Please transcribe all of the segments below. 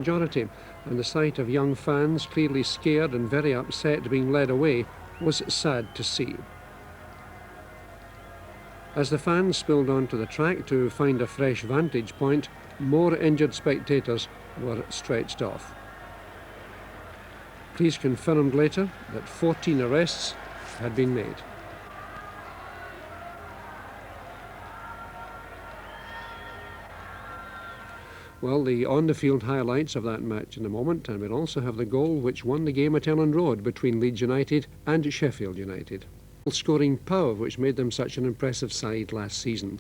majority, and the sight of young fans clearly scared and very upset being led away was sad to see. As the fans spilled onto the track to find a fresh vantage point, more injured spectators were stretched off. Police confirmed later that 14 arrests had been made. Well, the on-the-field highlights of that match in a moment, and we'll also have the goal which won the game at Ellen Road between Leeds United and Sheffield United. Scoring power which made them such an impressive side last season.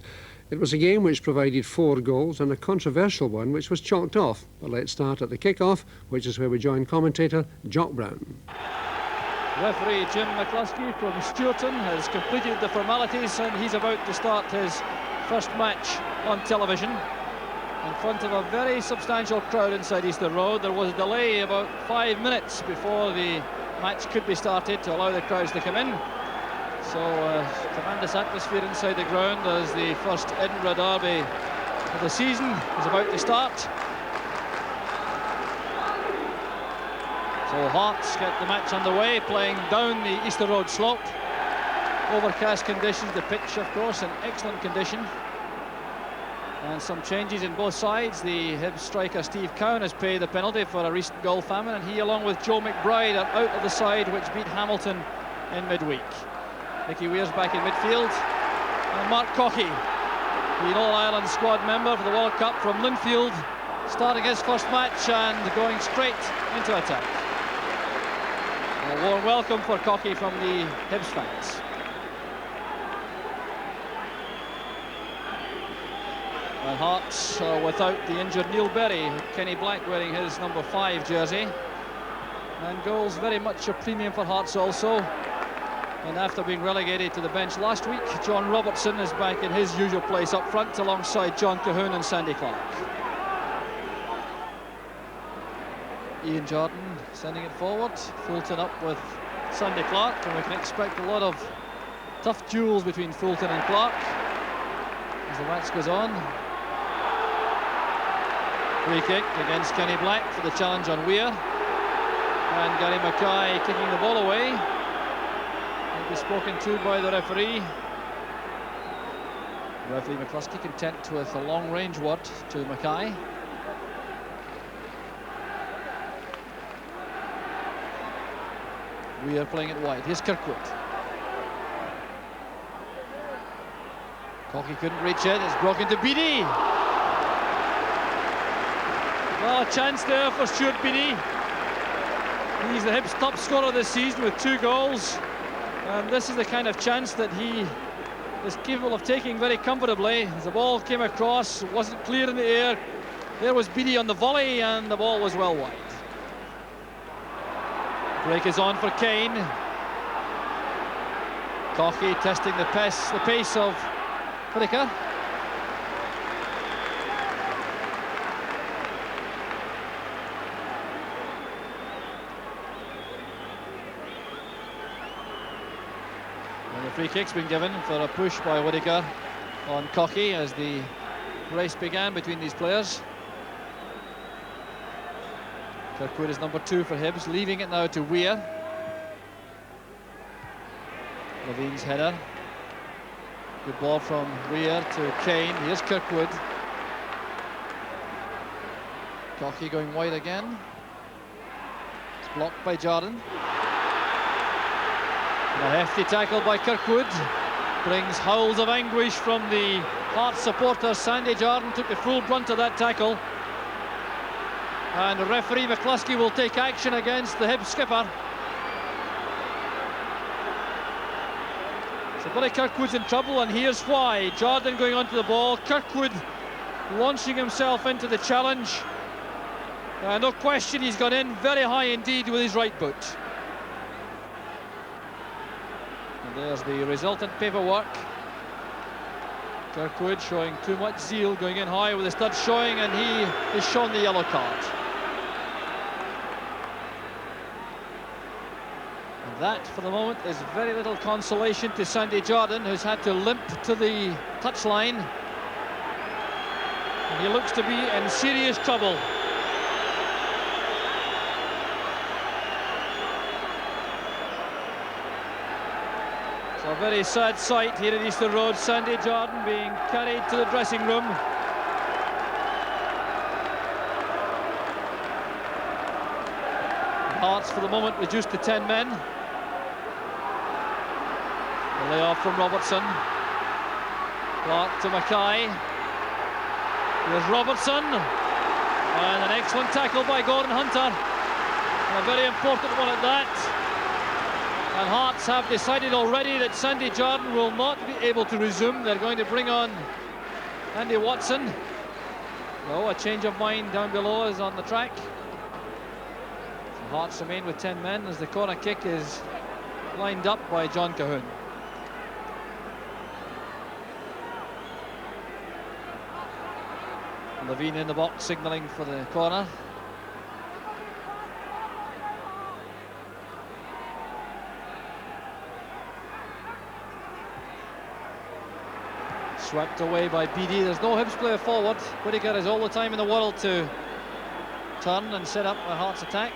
It was a game which provided 4 goals and a controversial one which was chalked off. But let's start at the kick-off, which is where we join commentator Jock Brown. Referee Jim McCluskey from Stewarton has completed the formalities and he's about to start his first match on television in front of a very substantial crowd inside Easter Road. There was a delay about 5 minutes before the match could be started to allow the crowds to come in. So tremendous atmosphere inside the ground as the first Edinburgh derby of the season is about to start. So Hearts get the match underway, playing down the Easter Road slope. Overcast conditions, the pitch of course in excellent condition. And some changes in both sides. The Hibs striker Steve Cowan has paid the penalty for a recent goal famine, and he along with Joe McBride are out of the side which beat Hamilton in midweek. Nicky Weir's back in midfield, and Mark Cockey, the All-Ireland squad member for the World Cup from Linfield, starting his first match and going straight into attack. A warm welcome for Cockey from the Hibs fans. And Hearts without the injured Neil Berry, Kenny Black wearing his number 5 jersey. And goals very much a premium for Hearts also. And after being relegated to the bench last week, John Robertson is back in his usual place up front alongside John Cahoon and Sandy Clark. Ian Jordan sending it forward, Fulton up with Sandy Clark, and we can expect a lot of tough duels between Fulton and Clark as the match goes on. Free kick against Kenny Black for the challenge on Weir, and Gary Mackay kicking the ball away. He'll be spoken to by the referee. Referee McCluskey content with a long-range word to Mackay. We are playing it wide. Here's Kirkwood. Cockey couldn't reach it. It's broken to Beattie. Well, a chance there for Stuart Beattie. He's the Hibs top scorer this season with 2 goals. And this is the kind of chance that he is capable of taking very comfortably. As the ball came across, it wasn't clear in the air. There was Beattie on the volley, and the ball was well wide. Break is on for Kane. Cockey testing the pace of Whittaker. And the free kick's been given for a push by Whittaker on Cockey as the race began between these players. Kirkwood is number 2 for Hibs, leaving it now to Weir. Levine's header. Good ball from Weir to Kane. Here's Kirkwood. Cockey going wide again. It's blocked by Jordan. And a hefty tackle by Kirkwood brings howls of anguish from the Hearts supporters. Sandy Jordan took the full brunt of that tackle. And referee McCluskey will take action against the Hibs skipper. So Billy Kirkwood's in trouble, and here's why. Jordan going onto the ball, Kirkwood launching himself into the challenge. No question, he's gone in very high indeed with his right boot. And there's the resultant paperwork. Kirkwood showing too much zeal, going in high with the stud showing, and he is shown the yellow card. And that, for the moment, is very little consolation to Sandy Jordan, who's had to limp to the touchline. And he looks to be in serious trouble. It's a very sad sight here at Easter Road. Sandy Jardine being carried to the dressing room. Hearts for the moment reduced to 10 men. The layoff from Robertson. Clark to Mackay. Here's Robertson. And an excellent tackle by Gordon Hunter. And a very important one at that. And Hearts have decided already that Sandy Jardine will not be able to resume. They're going to bring on Andy Watson. No, a change of mind down below is on the track. Hearts remain with 10 men as the corner kick is lined up by John Cahoon. Levine in the box signalling for the corner. Swept away by Beattie. There's no Hibs player forward. Whittaker has all the time in the world to turn and set up a Hearts attack.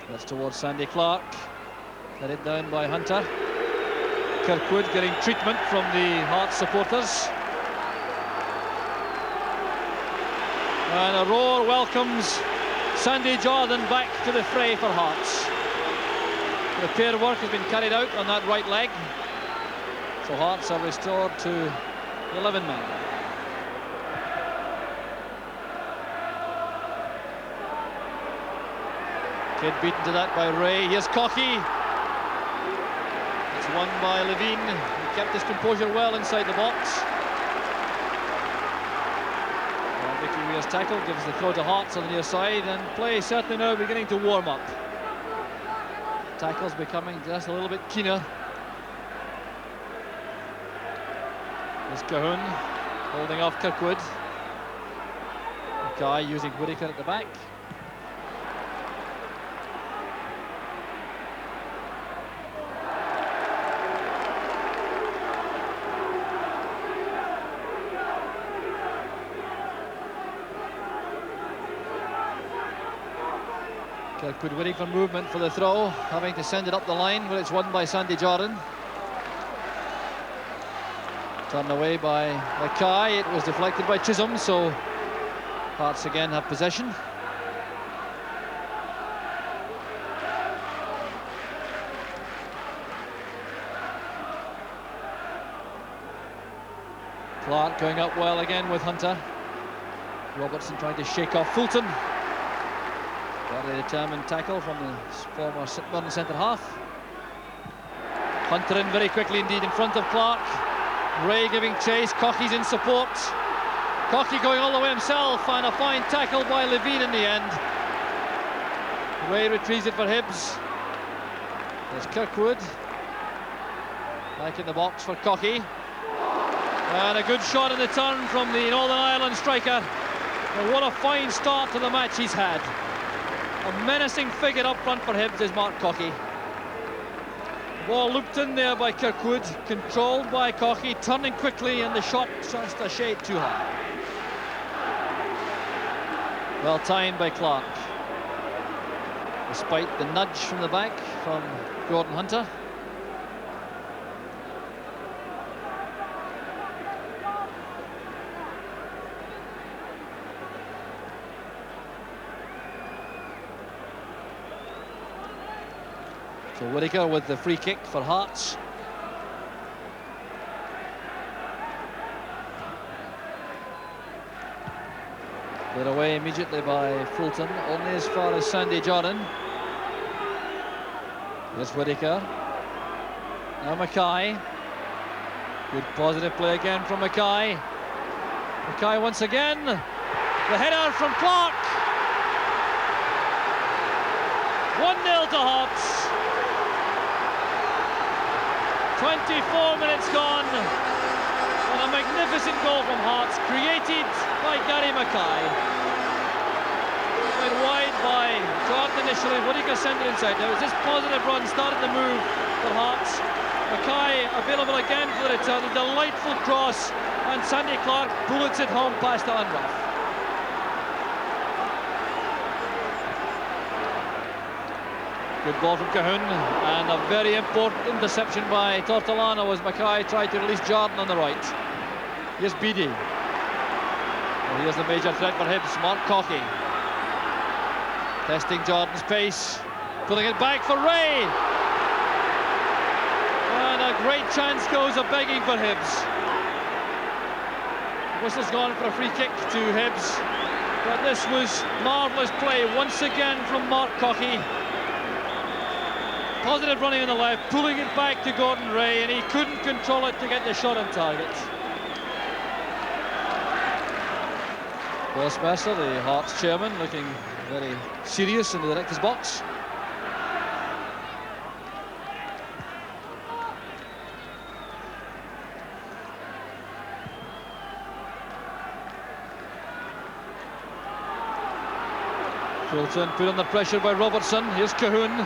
That's towards Sandy Clark. Headed down by Hunter. Kirkwood getting treatment from the Hearts supporters. And a roar welcomes Sandy Jardine back to the fray for Hearts. Repair work has been carried out on that right leg. So Hearts are restored to 11 men. Kid beaten to that by Ray. Here's Cocky. It's won by Levine. He kept his composure well inside the box. Well, Vicky Weir's tackle gives the throw to Hearts on the near side, and play certainly now beginning to warm up. Tackles becoming just a little bit keener. There's Cahoon holding off Kirkwood. Mackay using Whittaker at the back. Kirkwood waiting for movement for the throw, having to send it up the line where it's won by Sandy Jardine. Turned away by Mackay. It was deflected by Chisholm, so Hearts again have possession. Clark going up well again with Hunter. Robertson trying to shake off Fulton. Very determined tackle from the former St Mirren centre half. Hunter in very quickly indeed in front of Clark. Ray giving chase, Cocky's in support. Cocky going all the way himself, and a fine tackle by Levine in the end. Ray retrieves it for Hibs. There's Kirkwood. Back in the box for Cocky. And a good shot in the turn from the Northern Ireland striker. And what a fine start to the match he's had. A menacing figure up front for Hibs is Mark Cocky. Ball looped in there by Kirkwood, controlled by Cocky, turning quickly, and the shot just a shade too high. Well timed by Clark. Despite the nudge from the back from Gordon Hunter. So Whittaker with the free kick for Hearts. Cleared away immediately by Fulton, only as far as Sandy Jardine. There's Whittaker. Now Mackay. Good positive play again from Mackay. Mackay once again. The header from Clark. 1-0 to Hearts. 24 minutes gone, and a magnificent goal from Hearts, created by Gary Mackay. Went wide by Jordan initially, Whittaker sent it inside. Now as this positive run started the move for Hearts, Mackay available again for the return, a delightful cross, and Sandy Clark bullets it home past Alan Rough. Good ball from Cahoon, and a very important interception by Tortolano as Mackay tried to release Jordan on the right. Here's Beattie. Well, here's the major threat for Hibs, Mark Cockey. Testing Jordan's pace, pulling it back for Ray. And a great chance goes a begging for Hibs. Whistle's gone for a free kick to Hibs, but this was marvellous play once again from Mark Cockey. Positive running on the left, pulling it back to Gordon Ray, and he couldn't control it to get the shot on target. Ross Mercer, the Hearts chairman, looking very serious in the director's box. Fulton put under pressure by Robertson. Here's Cahoon.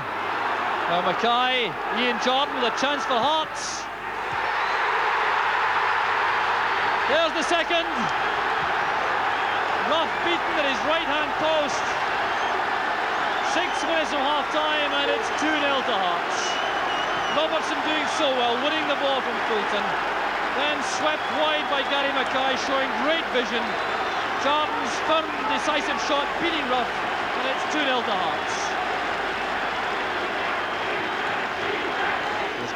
Now Mackay, Ian Jordan with a chance for Hearts. There's the second. Rough beaten at his right-hand post. 6 minutes of half-time, and it's 2-0 to Hearts. Robertson doing so well, winning the ball from Fulton. Then swept wide by Gary Mackay, showing great vision. Jordan's firm, decisive shot, beating Rough, and it's 2-0 to Hearts.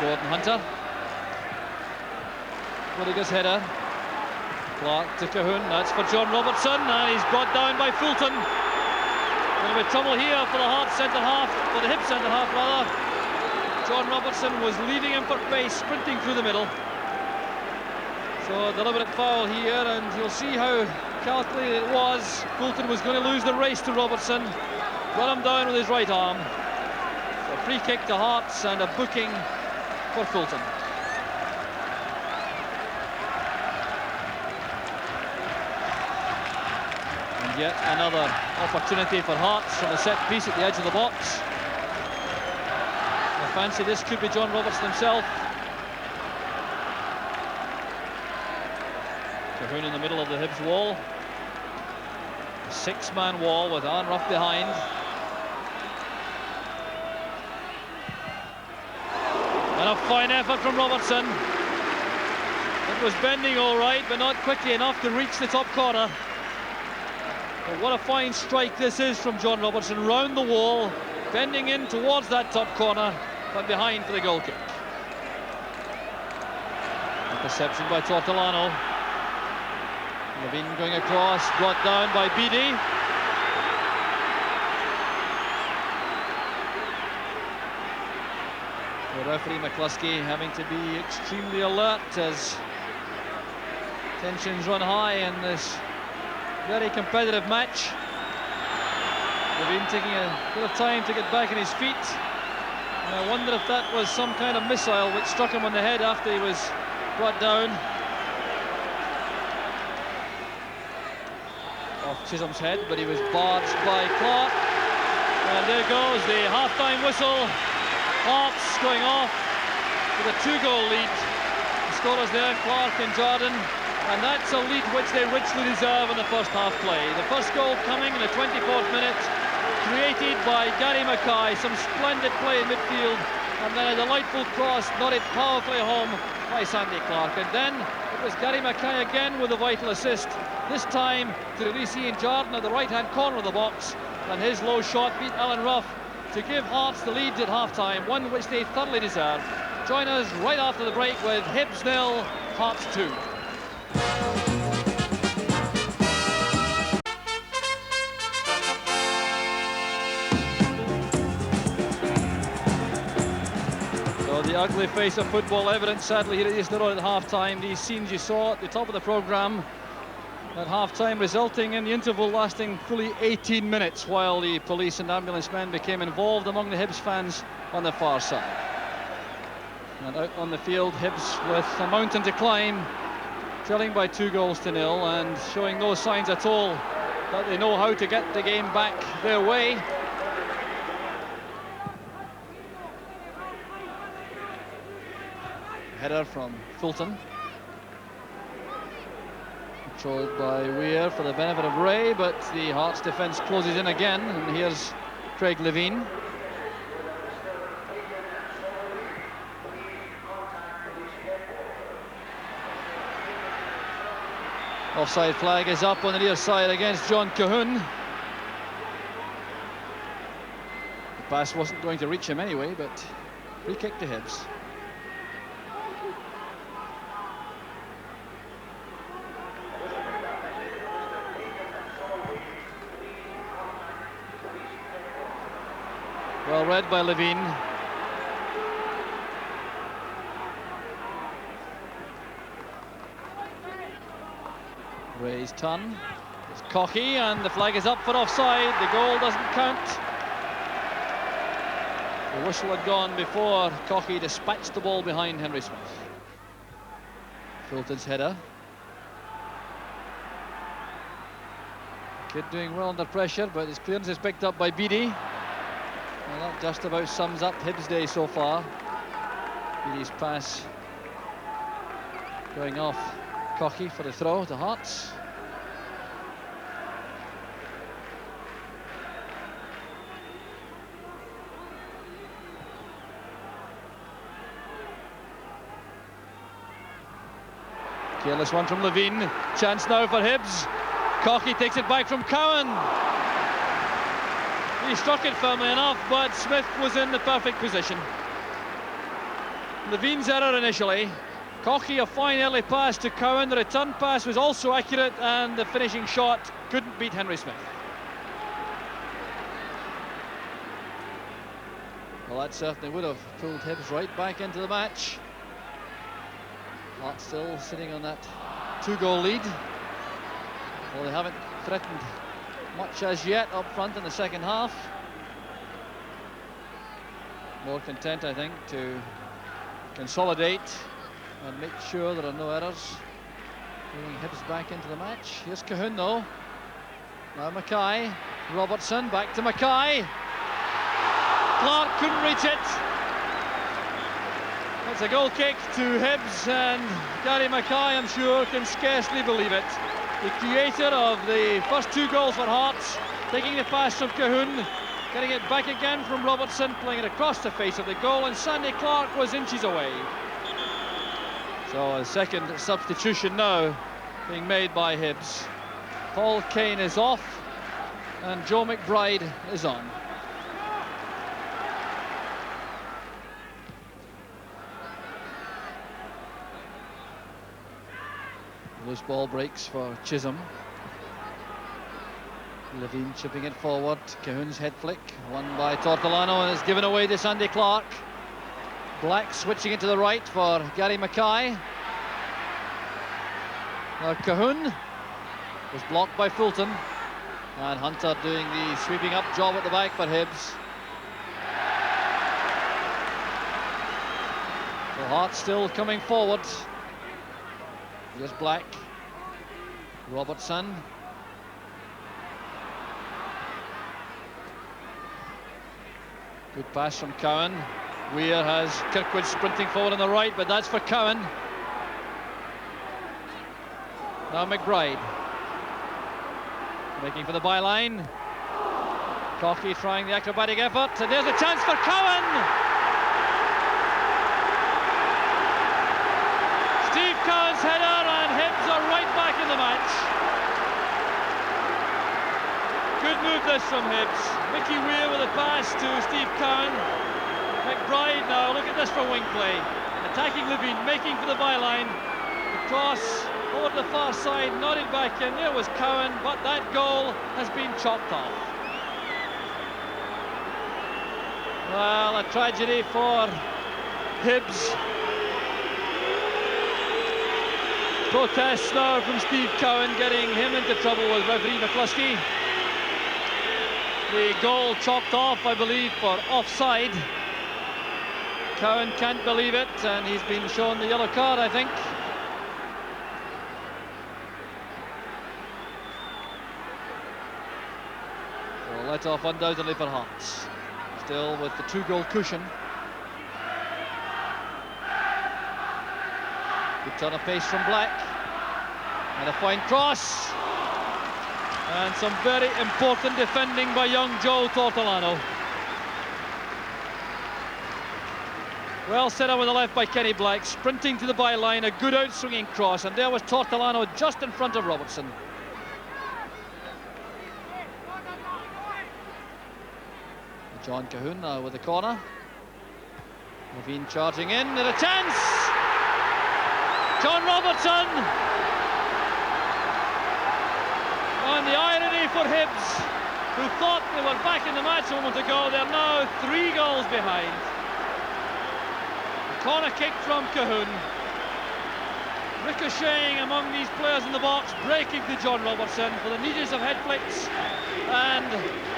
Gordon Hunter. Whittaker's header. Clark to Cahoon. That's for John Robertson, and he's brought down by Fulton. Going to be trouble here for the Hearts centre half, for the Hibs centre half rather. John Robertson was leaving him for pace, sprinting through the middle. So a deliberate foul here, and you'll see how calculated it was. Fulton was going to lose the race to Robertson. Got him down with his right arm. So a free kick to Hearts and a booking for Fulton. And yet another opportunity for Hearts from a set piece at the edge of the box. I fancy this could be John Robertson himself. Cahoon in the middle of the Hibs wall. A 6-man wall with Alan Ruff behind. And a fine effort from Robertson. It was bending all right, but not quickly enough to reach the top corner. But what a fine strike this is from John Robertson, round the wall, bending in towards that top corner, but behind for the goal kick. Interception by Tortolano. Levine going across, brought down by Beattie. The referee McCluskey having to be extremely alert as tensions run high in this very competitive match. Levine taking a bit of time to get back on his feet, and I wonder if that was some kind of missile which struck him on the head after he was brought down. Off Chisholm's head, but he was barged by Clark, and there goes the half-time whistle. Hearts going off with a 2-goal lead. The scorers there, Clark and Jordan, and that's a lead which they richly deserve in the first half play. The first goal coming in the 24th minute, created by Gary Mackay. Some splendid play in midfield, and then a delightful cross nodded powerfully home by Sandy Clark. And then it was Gary Mackay again with a vital assist, this time to release Ian Jordan at the right-hand corner of the box, and his low shot beat Alan Ruff to give Hearts the lead at half-time, one which they thoroughly deserve. Join us right after the break with Hibs 0, Hearts 2. So the ugly face of football evident sadly here at Eastern Road at half-time. These scenes you saw at the top of the programme at half-time, resulting in the interval lasting fully 18 minutes while the police and ambulance men became involved among the Hibs fans on the far side. And out on the field, Hibs with a mountain to climb, trailing by 2-0 and showing no signs at all that they know how to get the game back their way. Header from Fulton. Controlled by Weir for the benefit of Ray, but the Hearts defence closes in again, and here's Craig Levine. Offside flag is up on the near side against John Cahoon. The pass wasn't going to reach him anyway, but free kick to Hibs. Well read by Levine. Ray's turn. It's Cocky, and the flag is up for offside. The goal doesn't count. The whistle had gone before Cocky dispatched the ball behind Henry Smith. Fulton's header. Kid doing well under pressure, but his clearance is picked up by Beattie. Well, that just about sums up Hibs' day so far. Beattie's pass going off Cocky for the throw to Hearts. Careless one from Levine. Chance now for Hibs. Cocky takes it back from Cowan. He struck it firmly enough, but Smith was in the perfect position. Levine's error initially. Cocky a fine early pass to Cowan. The return pass was also accurate, and the finishing shot couldn't beat Henry Smith. Well, that certainly would have pulled Hibs right back into the match. Hearts still sitting on that 2-goal lead. Well, they haven't threatened much as yet up front in the second half. More content, I think, to consolidate and make sure there are no errors. Bringing Hibs back into the match. Here's Cahoon though. Now Mackay. Robertson back to Mackay. Clark couldn't reach it. It's a goal kick to Hibs, and Gary Mackay, I'm sure, can scarcely believe it. The creator of the first 2 goals for Hearts, taking the pass from Cahoon, getting it back again from Robertson, playing it across the face of the goal, and Sandy Clark was inches away. So a second substitution now being made by Hibs. Paul Kane is off, and Joe McBride is on. Loose ball breaks for Chisholm. Levine chipping it forward. Cahoon's head flick, won by Tortolano, and is given away to Sandy Clark. Black switching it to the right for Gary Mackay. Now Cahoon was blocked by Fulton, and Hunter doing the sweeping up job at the back for Hibs. The Hearts still coming forward. Here's Black. Robertson. Good pass from Cowan. Weir has Kirkwood sprinting forward on the right, but that's for Cowan. Now McBride. Making for the byline. Cocky trying the acrobatic effort, and there's a chance for Cowan! Steve Cowan's header, and Hibs are right back in the match. Good move this from Hibs. Mickey Weir with a pass to Steve Cowan. McBride now, look at this for wing play. Attacking Levine, making for the byline. The cross over to the far side, nodded back in. There was Cowan, but that goal has been chopped off. Well, a tragedy for Hibs. Protests now from Steve Cowan, getting him into trouble with referee McCluskey. The goal chopped off, I believe, for offside. Cowan can't believe it, and he's been shown the yellow card, I think. So let off undoubtedly for Hearts. Still with the 2-goal cushion. Good turn of pace from Black. And a fine cross. And some very important defending by young Joe Tortolano. Well set up with the left by Kenny Black, sprinting to the byline, a good out-swinging cross, and there was Tortolano just in front of Robertson. John Cahoon now with the corner. Levine charging in, and a chance! John Robertson! And the irony for Hibs, who thought they were back in the match a moment ago, they're now 3 goals behind. The corner kick from Cahoon, ricocheting among these players in the box, breaking to John Robertson for the needles of head flicks, and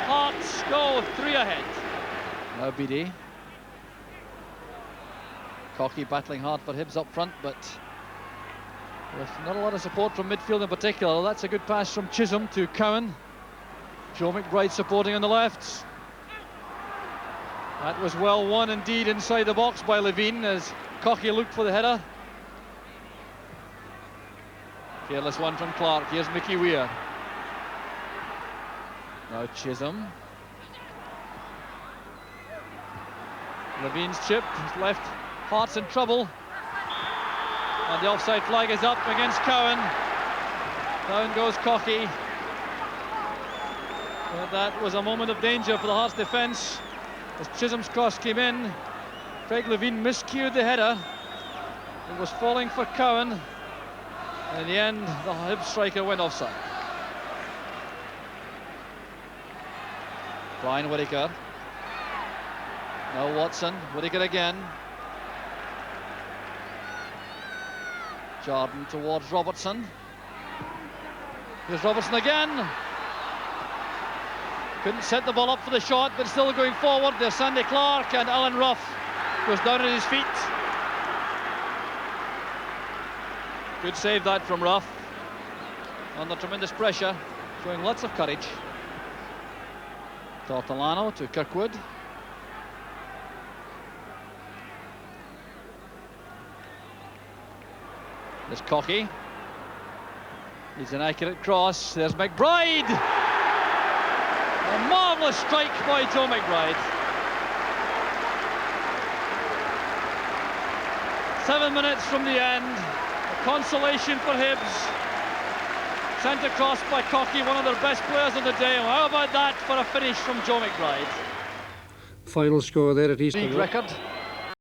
Hearts go 3 ahead. Now BD. Cocky battling hard for Hibs up front, but with not a lot of support from midfield in particular. That's a good pass from Chisholm to Cowan. Joe McBride supporting on the left. That was well won indeed inside the box by Levine as Cocky looked for the header. Careless one from Clark. Here's Mickey Weir. Now Chisholm. Levine's chip left Hearts in trouble. And the offside flag is up against Cowan. Down goes Cocky. But that was a moment of danger for the Hearts defence as Chisholm's cross came in. Craig Levine miscued the header. It was falling for Cowan. And in the end, the Hibs striker went offside. Brian Whittaker. Now Watson. Whittaker again. Jordan towards Robertson. Here's Robertson again. Couldn't set the ball up for the shot, but still going forward. There's Sandy Clark, and Alan Ruff goes down at his feet. Good save that from Ruff. Under tremendous pressure, showing lots of courage. Tortolano to Kirkwood. There's Cocky. Needs an accurate cross. There's McBride. A marvellous strike by Joe McBride. 7 minutes from the end. A consolation for Hibs. Sent across by Cocky, one of their best players of the day. How about that for a finish from Joe McBride? Final score there at Eastern. League record.